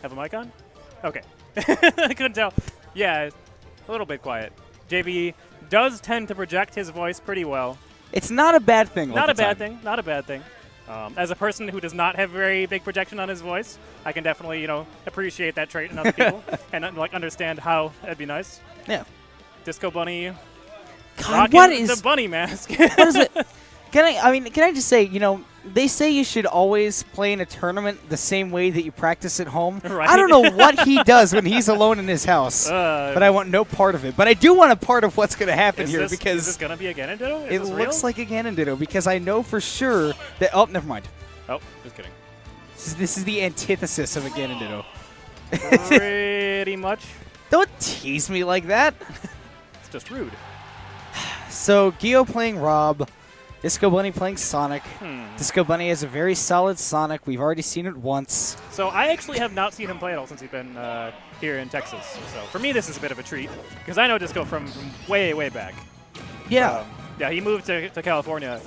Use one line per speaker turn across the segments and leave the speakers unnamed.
Have a mic on? Okay. I couldn't tell. Yeah, a little bit quiet. JV does tend to project his voice pretty well.
It's not a bad thing.
Not a bad thing. Not a bad thing. As a person who does not have very big projection on his voice, I can definitely, appreciate that trait in other people and understand how that'd be nice.
Yeah.
DisqoBunny.
God, what is
the bunny mask?
What is it? Can I just say, they say you should always play in a tournament the same way that you practice at home.
Right.
I don't know what he does when he's alone in his house, but I want no part of it. But I do want a part of what's going to happen here because
is this going to be a Ganondorf?
It looks like a Ganondorf because I know for sure that. Oh, never mind.
Oh, just kidding.
This is the antithesis of a Ganondorf.
Pretty much.
Don't tease me like that.
It's just rude.
So Gio playing Rob. DisqoBunny playing Sonic. DisqoBunny has a very solid Sonic. We've already seen it once.
So I actually have not seen him play at all since he's been here in Texas. So for me, this is a bit of a treat because I know Disco from way, way back.
Yeah.
Yeah, he moved to California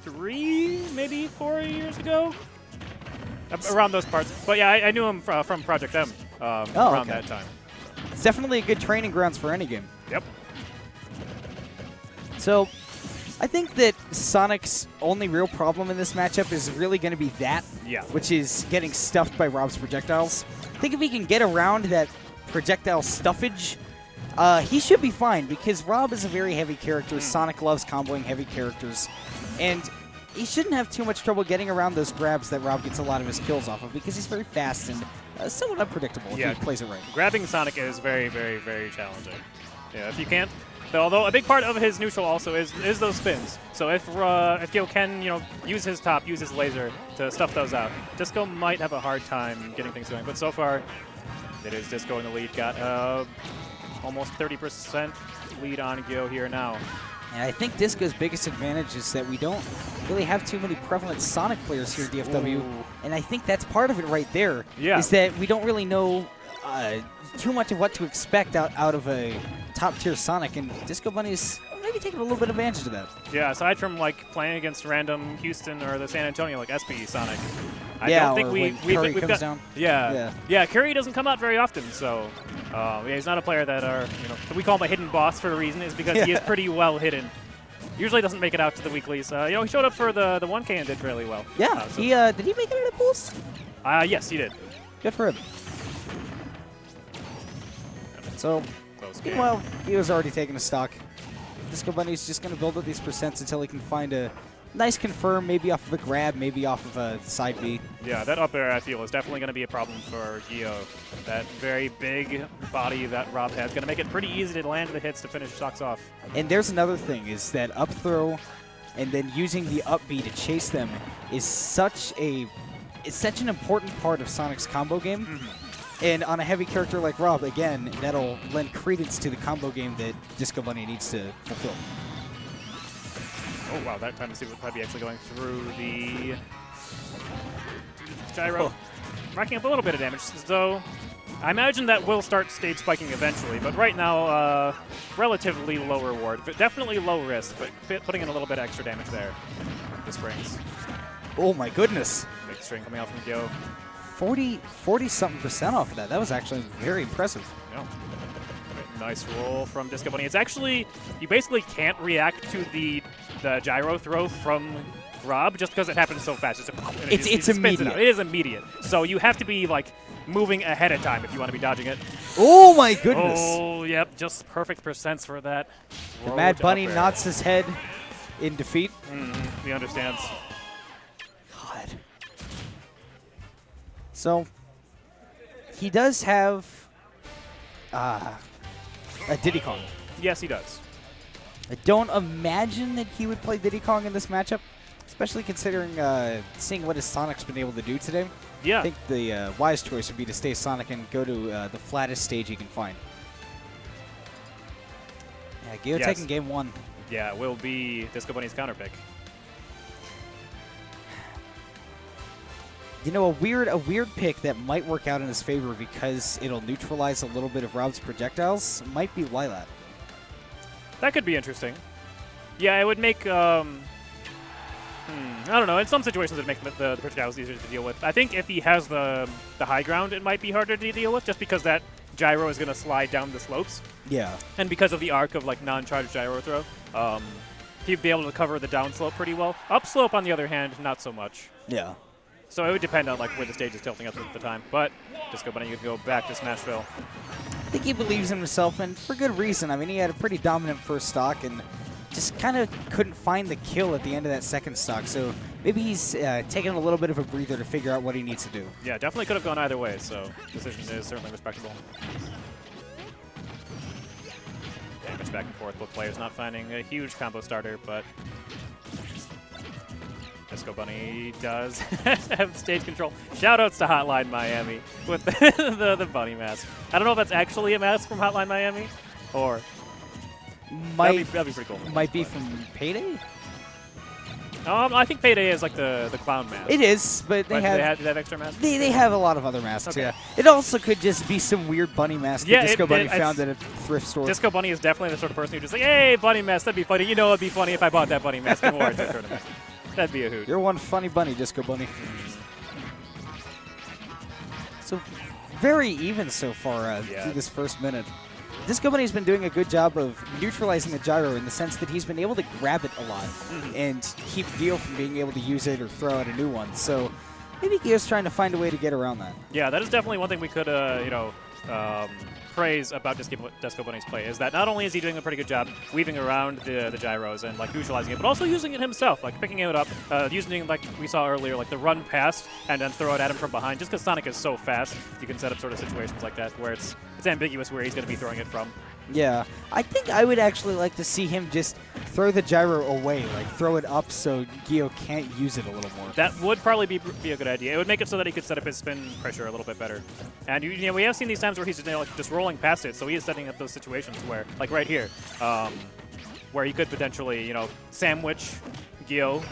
3, maybe 4 years ago. Around those parts. But yeah, I knew him from Project M around that time.
It's definitely a good training grounds for any game.
Yep.
So I think that Sonic's only real problem in this matchup is really going to be that, which is getting stuffed by Rob's projectiles. I think if he can get around that projectile stuffage, he should be fine because Rob is a very heavy character. Sonic loves comboing heavy characters, and he shouldn't have too much trouble getting around those grabs that Rob gets a lot of his kills off of because he's very fast and somewhat unpredictable if he plays it right.
Grabbing Sonic is very, very, very challenging. Yeah, if you can't. Although a big part of his neutral also is those spins. So if Gio can use his top, use his laser to stuff those out, Disco might have a hard time getting things going. But so far, it is Disco in the lead. Got almost 30% lead on Gio here now.
And I think Disco's biggest advantage is that we don't really have too many prevalent Sonic players here at DFW. Ooh. And I think that's part of it right there. Yeah. Is that we don't really know too much of what to expect out of a top-tier Sonic, and DisqoBunny is maybe taking a little bit of advantage of that.
Yeah, aside from playing against random Houston or the San Antonio SP Sonic, I
don't
think we've got
down.
Yeah, Curry doesn't come out very often, so he's not a player that we call him a hidden boss for a reason, is because he is pretty well hidden. Usually doesn't make it out to the weeklies. He showed up for the 1K and did fairly well.
Yeah, did he make it in a boost?
Yes, he did.
Good for him. So, well, he was already taking a stock. DisqoBunny's just going to build up these percents until he can find a nice confirm, maybe off of a grab, maybe off of a side B.
Yeah, that up air, I feel, is definitely going to be a problem for Gio. That very big body that Rob has going to make it pretty easy to land the hits to finish stocks off.
And there's another thing, is that up throw and then using the up B to chase them is such an important part of Sonic's combo game. Mm-hmm. And on a heavy character like Rob, again, that'll lend credence to the combo game that DisqoBunny needs to fulfill.
Oh, wow, that time to see what might be actually going through the gyro. Racking up a little bit of damage, so I imagine that will start stage spiking eventually, but right now, relatively low reward. But definitely low risk, but putting in a little bit of extra damage there. The springs.
Oh, my goodness.
Big string coming out from Gio.
40-something% off of that. That was actually very impressive.
Yeah. Nice roll from DisqoBunny. It's actually, you basically can't react to the gyro throw from Rob just because it happens so fast.
It's immediate.
It is immediate. So you have to be moving ahead of time if you want to be dodging it.
Oh my goodness.
Oh, yep. Just perfect percents for that.
The Mad Bunny nods his head in defeat.
He understands.
God. So, he does have a Diddy Kong.
Yes, he does.
I don't imagine that he would play Diddy Kong in this matchup, especially considering seeing what his Sonic's been able to do today.
Yeah.
I think the wise choice would be to stay Sonic and go to the flattest stage he can find. Yeah, Gio taking game one.
Yeah, it will be DisqoBunny's counter pick.
You know, a weird pick that might work out in his favor because it'll neutralize a little bit of Rob's projectiles might be Lilat.
That could be interesting. Yeah, it would make I don't know. In some situations, it makes the projectiles easier to deal with. I think if he has the high ground, it might be harder to deal with, just because that gyro is going to slide down the slopes.
Yeah.
And because of the arc of like non-charged gyro throw, he'd be able to cover the downslope pretty well. Upslope, on the other hand, not so much.
Yeah.
So it would depend on like where the stage is tilting up at the time. But DisqoBunny, you can go back to Smashville.
I think he believes in himself, and for good reason. I mean, he had a pretty dominant first stock, and just kind of couldn't find the kill at the end of that second stock. So maybe he's taking a little bit of a breather to figure out what he needs to do.
Yeah, definitely could have gone either way, so decision is certainly respectable. Damage back and forth, both players not finding a huge combo starter, but DisqoBunny does have stage control. Shoutouts to Hotline Miami with the bunny mask. I don't know if that's actually a mask from Hotline Miami, or that'd be pretty cool.
Might be from Payday?
I think Payday is like the clown mask.
It is, but they have
extra masks?
They have a lot of other masks,
okay.
yeah. It also could just be some weird bunny mask that DisqoBunny found at a thrift store.
DisqoBunny is definitely the sort of person who's just like, hey, bunny mask, that'd be funny. You know it'd be funny if I bought that bunny mask and wore it to a tournament. That'd be a hoot.
You're one funny bunny, DisqoBunny. So very even so far through this first minute. DisqoBunny's been doing a good job of neutralizing the gyro in the sense that he's been able to grab it a lot and keep Gio from being able to use it or throw out a new one. So maybe Gio's trying to find a way to get around that.
Yeah, that is definitely one thing we could, praise about DisqoBunny's play, is that not only is he doing a pretty good job weaving around the gyros and like neutralizing it, but also using it himself, like picking it up, using it like we saw earlier, like the run past and then throw it at him from behind. Just because Sonic is so fast, you can set up sort of situations like that where it's ambiguous where he's going to be throwing it from.
Yeah, I think I would actually like to see him just throw the gyro away, like throw it up so Gio can't use it a little more.
That would probably be a good idea. It would make it so that he could set up his spin pressure a little bit better. And you know, we have seen these times where he's just rolling past it, so he is setting up those situations where, like right here, where he could potentially, sandwich Gio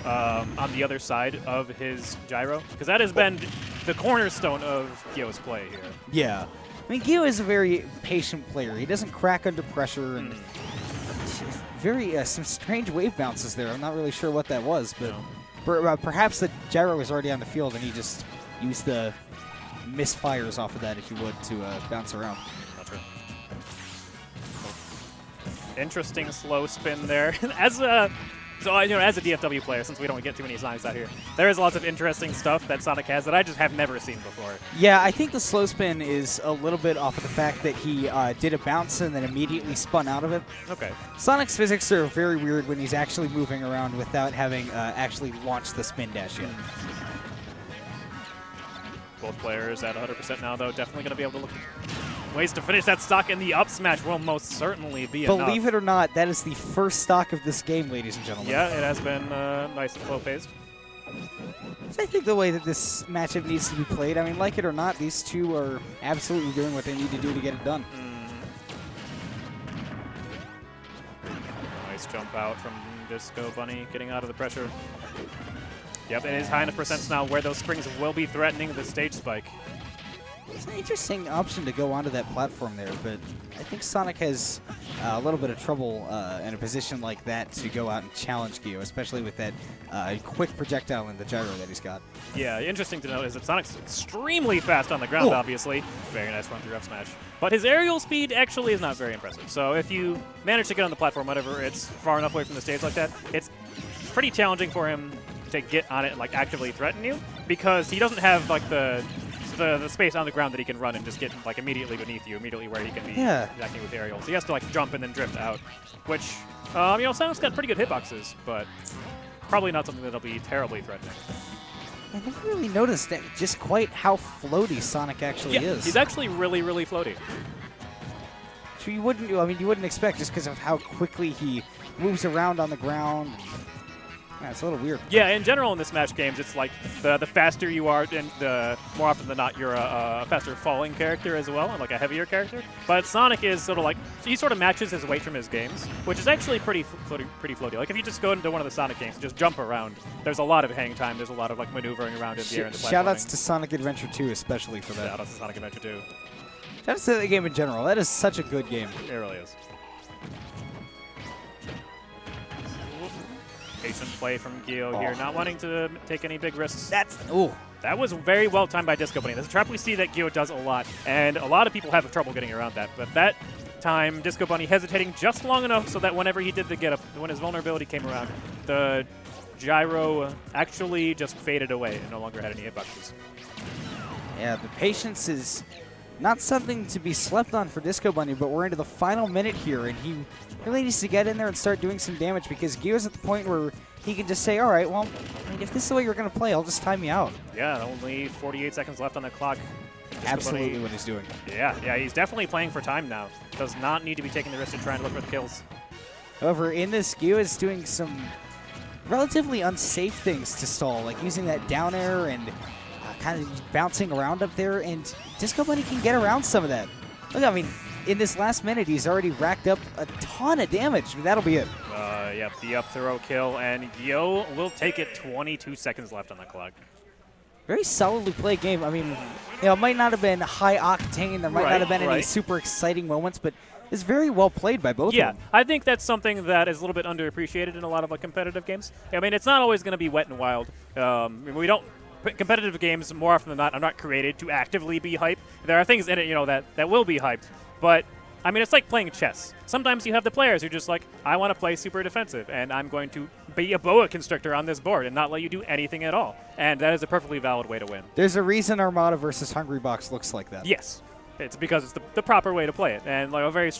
on the other side of his gyro, because that has been the cornerstone of Gio's play here.
Yeah. I mean, Gio is a very patient player. He doesn't crack under pressure, and some strange wave bounces there. I'm not really sure what that was, but perhaps the gyro was already on the field, and he just used the misfires off of that, if you would, to bounce around.
Not true. Interesting slow spin there. So, as a DFW player, since we don't get too many Sonics out here, there is lots of interesting stuff that Sonic has that I just have never seen before.
Yeah, I think the slow spin is a little bit off of the fact that he did a bounce and then immediately spun out of it.
Okay.
Sonic's physics are very weird when he's actually moving around without having actually launched the spin dash yet.
Both players at 100% now, though. Definitely going to be able to look ways to finish that stock, and the up smash will most certainly be enough.
Believe it or not, that is the first stock of this game, ladies and gentlemen.
Yeah, it has been nice and slow-paced.
So I think the way that this matchup needs to be played, I mean, like it or not, these two are absolutely doing what they need to do to get it done.
Nice jump out from DisqoBunny, getting out of the pressure. Yep, it is high enough percents now where those springs will be threatening the stage spike.
It's an interesting option to go onto that platform there, but I think Sonic has a little bit of trouble in a position like that to go out and challenge Gio, especially with that quick projectile in the gyro that he's got.
Yeah, interesting to note is that Sonic's extremely fast on the ground, obviously. Very nice run through up smash. But his aerial speed actually is not very impressive. So if you manage to get on the platform, whatever, it's far enough away from the stage like that, it's pretty challenging for him to get on it and like actively threaten you, because he doesn't have like the space on the ground that he can run and just get like immediately beneath you, immediately where he can be attacking with aerials. He has to like jump and then drift out, which Sonic's got pretty good hitboxes, but probably not something that'll be terribly threatening.
I never really noticed just quite how floaty Sonic actually is.
He's actually really, really floaty.
So you wouldn't expect just because of how quickly he moves around on the ground. Yeah, it's a little weird.
Yeah, in general in the Smash games, it's like the faster you are, and the more often than not, you're a faster falling character as well, and like a heavier character. But Sonic is sort of like, he sort of matches his weight from his games, which is actually pretty floaty. Like if you just go into one of the Sonic games and just jump around, there's a lot of hang time, there's a lot of like maneuvering around in the air and the platforming.
Shoutouts to Sonic Adventure 2 especially for that.
Shoutouts to Sonic Adventure 2.
Shoutouts to the game in general. That is such a good game.
It really is. Patient play from Gio here, not wanting to take any big risks. That was very well timed by DisqoBunny. That's a trap we see that Gio does a lot, and a lot of people have trouble getting around that. But that time, DisqoBunny hesitating just long enough so that whenever he did the get up, when his vulnerability came around, the gyro actually just faded away and no longer had any hitboxes.
Yeah, the patience is not something to be slept on for DisqoBunny, but we're into the final minute here, and he really needs to get in there and start doing some damage because Gio's at the point where he can just say, all right, well, I mean, if this is the way you're going to play, I'll just time you out.
Yeah, only 48 seconds left on the clock.
Absolutely what he's doing.
Yeah, he's definitely playing for time now. Does not need to be taking the risk to try and look for the kills.
However, in this, Gio is doing some relatively unsafe things to stall, like using that down air and kind of bouncing around up there, and DisqoBunny can get around some of that. Look, I mean, in this last minute, he's already racked up a ton of damage. That'll be it.
Yep, the up throw kill, and Yo will take it. 22 seconds left on the clock.
Very solidly played game. I mean, you know, it might not have been high octane. There might not have been any super exciting moments, but it's very well played by both of them.
Yeah, I think that's something that is a little bit underappreciated in a lot of competitive games. I mean, it's not always going to be wet and wild. We don't. Competitive games, more often than not, are not created to actively be hype. There are things in it, that will be hyped, but I mean, it's like playing chess. Sometimes you have the players who are just like, I want to play super defensive, and I'm going to be a boa constrictor on this board and not let you do anything at all. And that is a perfectly valid way to win.
There's a reason Armada versus Hungrybox looks like that.
Yes. It's because it's the proper way to play it, and like a very